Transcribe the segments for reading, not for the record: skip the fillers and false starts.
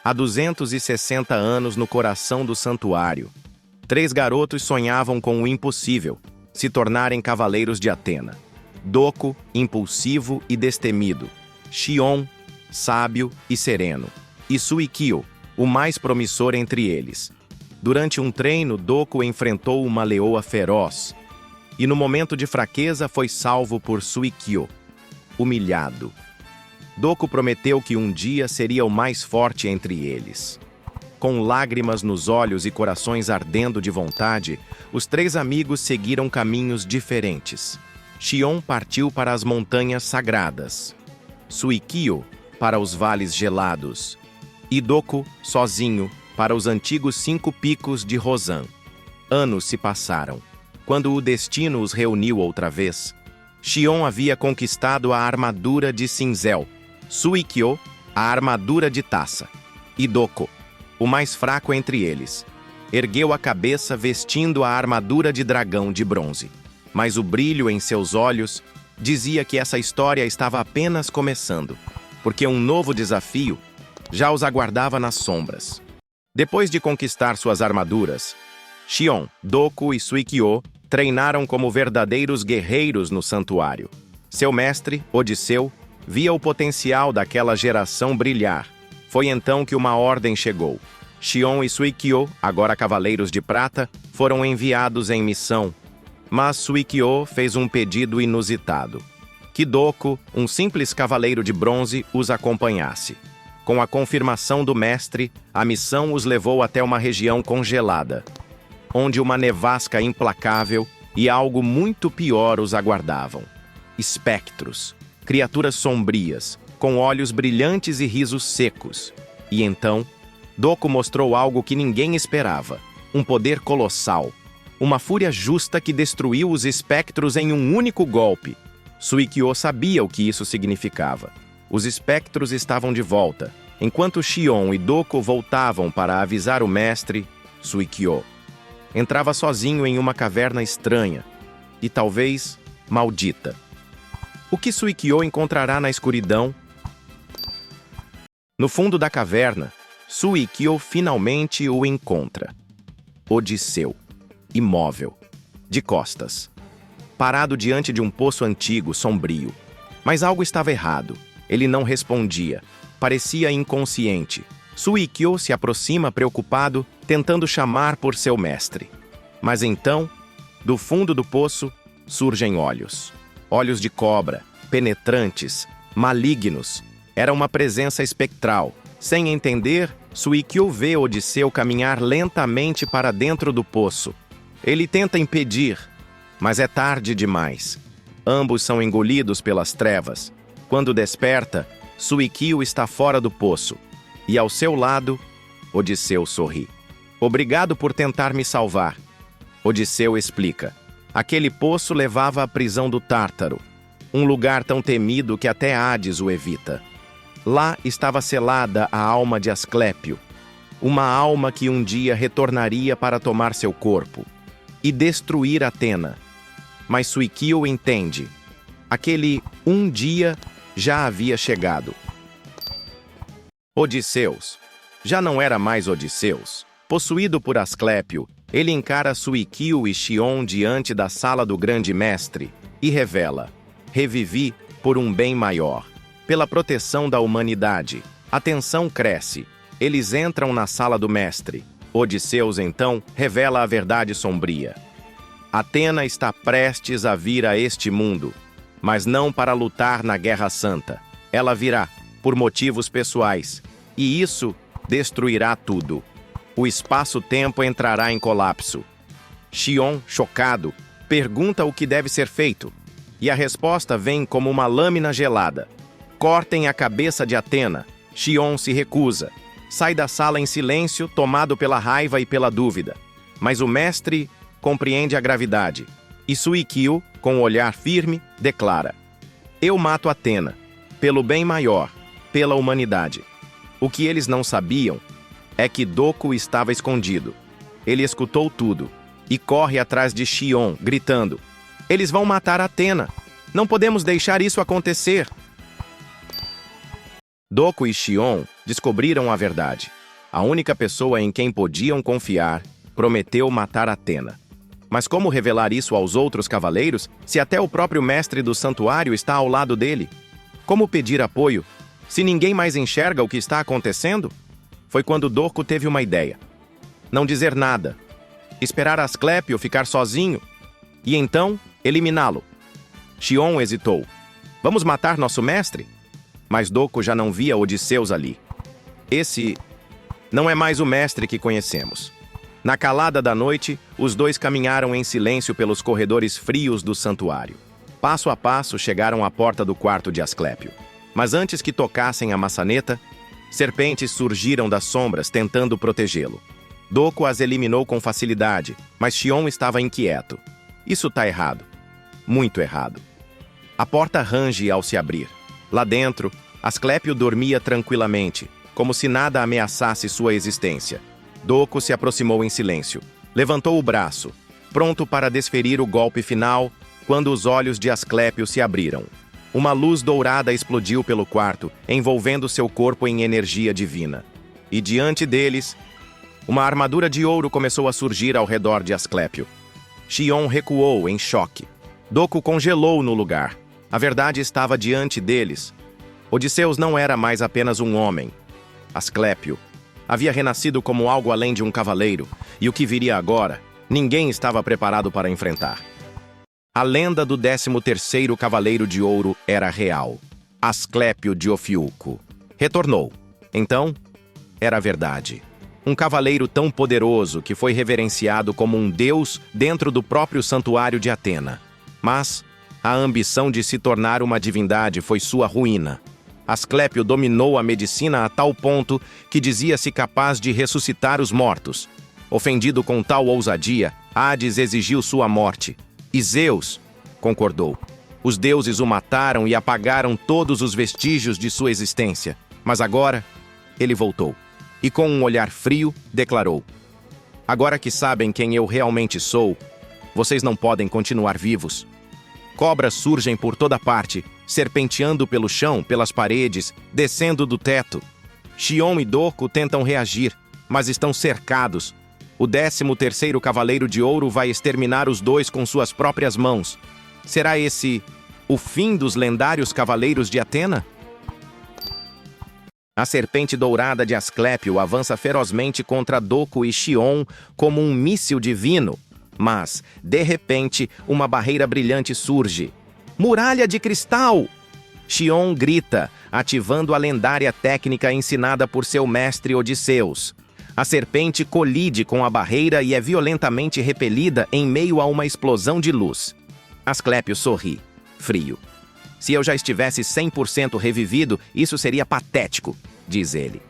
Há 260 anos no coração do santuário, 3 garotos sonhavam com o impossível, se tornarem cavaleiros de Atena. Doco, impulsivo e destemido. Xion, sábio e sereno. E Suikyo, o mais promissor entre eles. Durante um treino, Doco enfrentou uma leoa feroz. E no momento de fraqueza foi salvo por Suikyo, humilhado. Doco prometeu que um dia seria o mais forte entre eles. Com lágrimas nos olhos e corações ardendo de vontade, os 3 amigos seguiram caminhos diferentes. Xion partiu para as montanhas sagradas. Suikyo para os vales gelados. E Doco, sozinho, para os antigos 5 picos de Rosan. Anos se passaram. Quando o destino os reuniu outra vez, Xion havia conquistado a armadura de cinzel, Suikyo, a armadura de taça, e Doco, o mais fraco entre eles, ergueu a cabeça vestindo a armadura de dragão de bronze. Mas o brilho em seus olhos dizia que essa história estava apenas começando, porque um novo desafio já os aguardava nas sombras. Depois de conquistar suas armaduras, Xion, Doco e Suikyo treinaram como verdadeiros guerreiros no santuário. Seu mestre, Odisseu, via o potencial daquela geração brilhar. Foi então que uma ordem chegou. Xion e Suikyo, agora cavaleiros de prata, foram enviados em missão. Mas Suikyo fez um pedido inusitado: que Doco, um simples cavaleiro de bronze, os acompanhasse. Com a confirmação do mestre, a missão os levou até uma região congelada, onde uma nevasca implacável e algo muito pior os aguardavam. Espectros, criaturas sombrias, com olhos brilhantes e risos secos. E então, Doco mostrou algo que ninguém esperava: um poder colossal, uma fúria justa que destruiu os espectros em um único golpe. Suikyo sabia o que isso significava. Os espectros estavam de volta. Enquanto Xion e Doco voltavam para avisar o mestre, Suikyo entrava sozinho em uma caverna estranha e talvez maldita. O que Suikyo encontrará na escuridão? No fundo da caverna, Suikyo finalmente o encontra. Odisseu, imóvel, de costas, parado diante de um poço antigo, sombrio. Mas algo estava errado. Ele não respondia. Parecia inconsciente. Suikyo se aproxima preocupado, tentando chamar por seu mestre. Mas então, do fundo do poço, surgem olhos. Olhos de cobra, penetrantes, malignos. Era uma presença espectral. Sem entender, Suikyo vê Odisseu caminhar lentamente para dentro do poço. Ele tenta impedir, mas é tarde demais. Ambos são engolidos pelas trevas. Quando desperta, Suikyo está fora do poço. E ao seu lado, Odisseu sorri. Obrigado por tentar me salvar. Odisseu explica. Aquele poço levava à prisão do Tártaro, um lugar tão temido que até Hades o evita. Lá estava selada a alma de Asclépio, uma alma que um dia retornaria para tomar seu corpo e destruir Atena. Mas Suikyo entende. Aquele um dia já havia chegado. Odisseus já não era mais Odisseus. Possuído por Asclépio, ele encara Suikyo e Xion diante da sala do grande mestre e revela: revivi por um bem maior, pela proteção da humanidade. A tensão cresce. Eles entram na sala do mestre. Odisseus, então, revela a verdade sombria. Atena está prestes a vir a este mundo, mas não para lutar na Guerra Santa. Ela virá por motivos pessoais, e isso destruirá tudo. O espaço-tempo entrará em colapso. Xion, chocado, pergunta o que deve ser feito, e a resposta vem como uma lâmina gelada. Cortem a cabeça de Atena. Xion se recusa. Sai da sala em silêncio, tomado pela raiva e pela dúvida. Mas o mestre compreende a gravidade. E Suikyo, com o olhar firme, declara: eu mato Atena, pelo bem maior, pela humanidade. O que eles não sabiam é que Doco estava escondido. Ele escutou tudo e corre atrás de Xion, gritando: eles vão matar Atena! Não podemos deixar isso acontecer! Doco e Xion Descobriram a verdade. A única pessoa em quem podiam confiar prometeu matar Atena. Mas como revelar isso aos outros cavaleiros, se até o próprio mestre do santuário está ao lado dele? Como pedir apoio, se ninguém mais enxerga o que está acontecendo? Foi quando Dorco teve uma ideia. Não dizer nada. Esperar Asclépio ficar sozinho. E então, eliminá-lo. Xion hesitou. Vamos matar nosso mestre? Mas Dorco já não via Odisseus ali. Esse não é mais o mestre que conhecemos. Na calada da noite, os dois caminharam em silêncio pelos corredores frios do santuário. Passo a passo, chegaram à porta do quarto de Asclépio. Mas antes que tocassem a maçaneta, serpentes surgiram das sombras, tentando protegê-lo. Dorco as eliminou com facilidade, mas Xion estava inquieto. Isso tá errado. Muito errado. A porta range ao se abrir. Lá dentro, Asclépio dormia tranquilamente, como se nada ameaçasse sua existência. Dorco se aproximou em silêncio. Levantou o braço, pronto para desferir o golpe final, quando os olhos de Asclépio se abriram. Uma luz dourada explodiu pelo quarto, envolvendo seu corpo em energia divina. E diante deles, uma armadura de ouro começou a surgir ao redor de Asclépio. Xion recuou em choque. Dorco congelou no lugar. A verdade estava diante deles. Odisseus não era mais apenas um homem. Asclépio havia renascido como algo além de um cavaleiro, e o que viria agora, ninguém estava preparado para enfrentar. A lenda do 13º Cavaleiro de Ouro era real. Asclépio de Ofiuco retornou. Então, era verdade. Um cavaleiro tão poderoso que foi reverenciado como um deus dentro do próprio santuário de Atena. Mas a ambição de se tornar uma divindade foi sua ruína. Asclépio dominou a medicina a tal ponto que dizia-se capaz de ressuscitar os mortos. Ofendido com tal ousadia, Hades exigiu sua morte. E Zeus concordou. Os deuses o mataram e apagaram todos os vestígios de sua existência. Mas agora, ele voltou. E com um olhar frio, declarou: agora que sabem quem eu realmente sou, vocês não podem continuar vivos. Cobras surgem por toda parte, serpenteando pelo chão, pelas paredes, descendo do teto. Xion e Dorco tentam reagir, mas estão cercados. O 13º Cavaleiro de Ouro vai exterminar os dois com suas próprias mãos. Será esse o fim dos lendários Cavaleiros de Atena? A serpente dourada de Asclépio avança ferozmente contra Dorco e Xion como um míssil divino. Mas, de repente, uma barreira brilhante surge. Muralha de cristal! Xion grita, ativando a lendária técnica ensinada por seu mestre Odisseus. A serpente colide com a barreira e é violentamente repelida em meio a uma explosão de luz. Asclépio sorri, frio. Se eu já estivesse 100% revivido, isso seria patético, diz ele.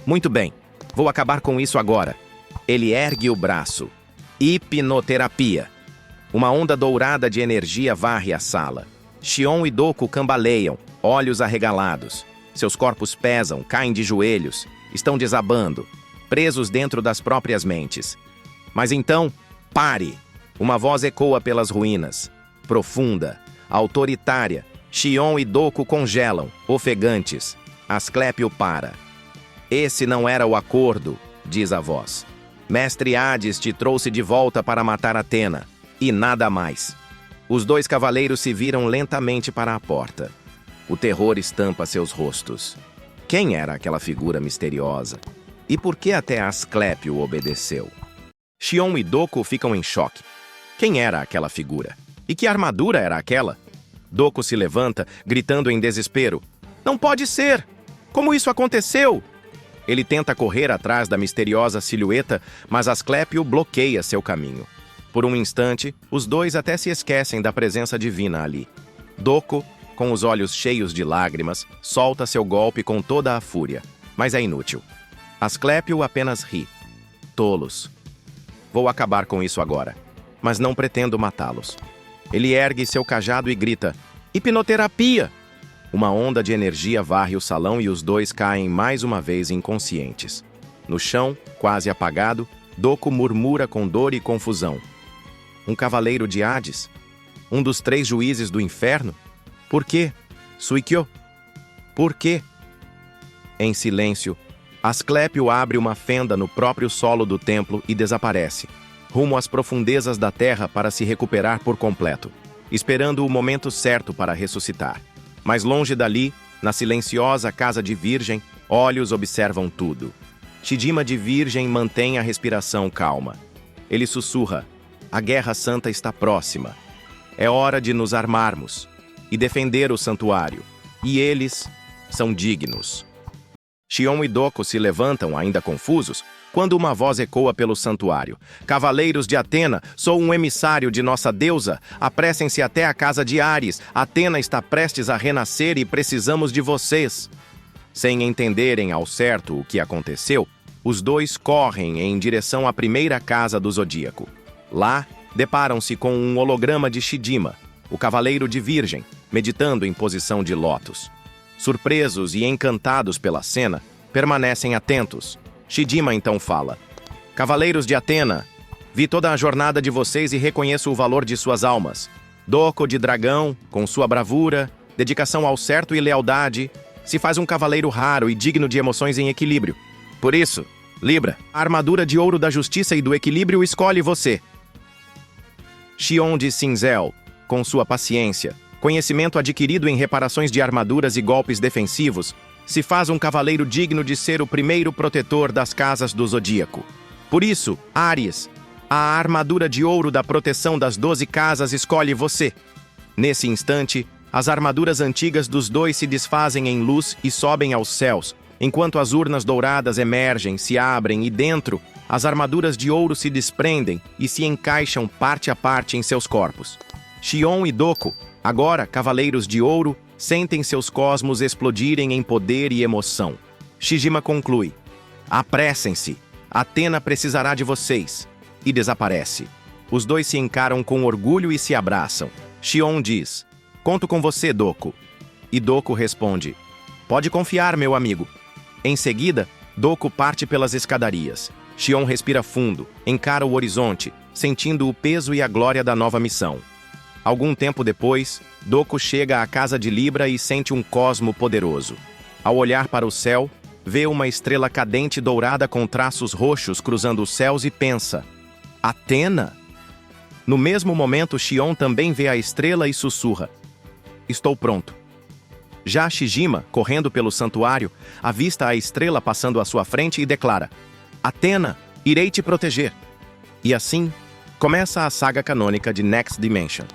Muito bem, vou acabar com isso agora. Ele ergue o braço. Hipnoterapia. Uma onda dourada de energia varre a sala. Xion e Dorco cambaleiam, olhos arregalados. Seus corpos pesam, caem de joelhos, estão desabando, presos dentro das próprias mentes. Mas então, pare! Uma voz ecoa pelas ruínas. Profunda, autoritária. Xion e Dorco congelam, ofegantes. Asclépio para. Esse não era o acordo, diz a voz. Mestre Hades te trouxe de volta para matar Atena, e nada mais. Os dois cavaleiros se viram lentamente para a porta. O terror estampa seus rostos. Quem era aquela figura misteriosa? E por que até Asclépio obedeceu? Xion e Dorco ficam em choque. Quem era aquela figura? E que armadura era aquela? Dorco se levanta, gritando em desespero. Não pode ser! Como isso aconteceu? Ele tenta correr atrás da misteriosa silhueta, mas Asclépio bloqueia seu caminho. Por um instante, os dois até se esquecem da presença divina ali. Dorco, com os olhos cheios de lágrimas, solta seu golpe com toda a fúria, mas é inútil. Asclépio apenas ri. Tolos. Vou acabar com isso agora, mas não pretendo matá-los. Ele ergue seu cajado e grita: hipnoterapia! Uma onda de energia varre o salão e os dois caem mais uma vez inconscientes. No chão, quase apagado, Dorco murmura com dor e confusão. Um cavaleiro de Hades? Um dos 3 juízes do inferno? Por quê? Suikyo? Por quê? Em silêncio, Asclépio abre uma fenda no próprio solo do templo e desaparece, rumo às profundezas da terra para se recuperar por completo, esperando o momento certo para ressuscitar. Mais longe dali, na silenciosa casa de Virgem, olhos observam tudo. Shijima de Virgem mantém a respiração calma. Ele sussurra: a Guerra Santa está próxima. É hora de nos armarmos e defender o santuário. E eles são dignos. Xion e Doko se levantam, ainda confusos, quando uma voz ecoa pelo santuário. Cavaleiros de Atena, sou um emissário de nossa deusa. Apressem-se até a casa de Ares. Atena está prestes a renascer e precisamos de vocês. Sem entenderem ao certo o que aconteceu, os dois correm em direção à primeira casa do Zodíaco. Lá, deparam-se com um holograma de Shijima, o Cavaleiro de Virgem, meditando em posição de lótus. Surpresos e encantados pela cena, permanecem atentos. Shijima então fala: Cavaleiros de Atena, vi toda a jornada de vocês e reconheço o valor de suas almas. Doko de Dragão, com sua bravura, dedicação ao certo e lealdade, se faz um cavaleiro raro e digno de emoções em equilíbrio. Por isso, Libra, a armadura de ouro da justiça e do equilíbrio escolhe você. Xion de Cinzel, com sua paciência, conhecimento adquirido em reparações de armaduras e golpes defensivos, se faz um cavaleiro digno de ser o primeiro protetor das casas do Zodíaco. Por isso, Ares, a armadura de ouro da proteção das 12 casas escolhe você. Nesse instante, as armaduras antigas dos dois se desfazem em luz e sobem aos céus, enquanto as urnas douradas emergem, se abrem e dentro, as armaduras de ouro se desprendem e se encaixam parte a parte em seus corpos. Xion e Doko, agora cavaleiros de ouro, sentem seus cosmos explodirem em poder e emoção. Shijima conclui: apressem-se, Atena precisará de vocês. E desaparece. Os dois se encaram com orgulho e se abraçam. Xion diz: conto com você, Doko. E Doko responde: pode confiar, meu amigo. Em seguida, Doko parte pelas escadarias. Xion respira fundo, encara o horizonte, sentindo o peso e a glória da nova missão. Algum tempo depois, Doko chega à casa de Libra e sente um cosmo poderoso. Ao olhar para o céu, vê uma estrela cadente dourada com traços roxos cruzando os céus e pensa: Atena? No mesmo momento, Xion também vê a estrela e sussurra: estou pronto. Já Shijima, correndo pelo santuário, avista a estrela passando à sua frente e declara: Atena, irei te proteger. E assim, começa a saga canônica de Next Dimension.